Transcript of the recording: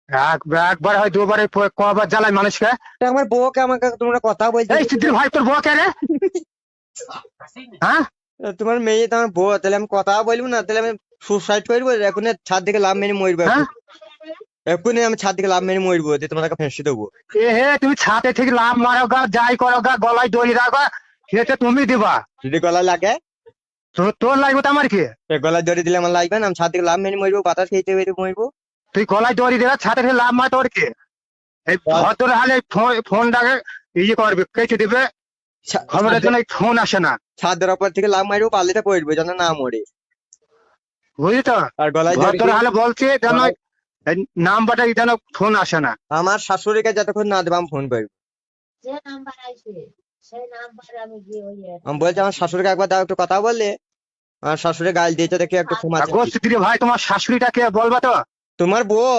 একবার হয় দুবারে কবার জ্বালায় মানুষকে। তা আমার বউকে আমাকে তোমরা কথা বলছো, এই সিদ্ধির ভাই তোর বউ কে রে? হ্যাঁ তোমার মেয়ে তো আমার বউ, তাহলে আমি কথা বলবো না? তাহলে আমি সুসাইড করবো এখন, ছাদ থেকে লাভ মেরে মরবো হ্যাঁ এক্ষুনি আমি ছাদ থেকে লাভ মেরে মরবো, দিয়ে তোমাকে ফেঁসে দেবো। এ হে তুমি ছাদে থেকে লাভ মারো গা, যাই করো গা, গলায় দড়ি রাখো, সেটা তুমি দিবা। যদি গলায় লাগে, তোর লাগবে তো আমার কি? গলায় দড়ি দিলে আমার লাগবে না? আমি ছাদ থেকে লাভ মেরে মরবো, বাতাস খেতে খেতে মরবো। তুই গলায় দড়ি দেবে, ছাদে থেকে লাভ মার, তোর কি? এই ভদ্র হালে ফোনটাকে ইয়ে করবে, কেটে দিবে, খবরের জন্য ফোন আসে না, ছাদের ওপর থেকে লাভ মারবো, পাল্লিতে পড়বো যেন না মরে। বুঝলি তো? আর গলায় দড়ি ভদ্র দিয়ে হালে বলছি যেন এই নাম্বারটা যেন ফোন আসে না। আমার শাশুড়িকে যতক্ষণ না দেবো আমি ফোন করবো। যে নাম্বার আইছে সেই নাম্বারে আমি গিয়ে ওই আমি বলছি আমার শাশুড়িকে একবার দাও, একটু কথা বললে। আমার শাশুড়ি গাল দিয়েছে দেখে একটু ক্ষমা চাইছি। গোস্ত ভাই তোমার শাশুড়িটাকে বলবা তো? তোমার বউ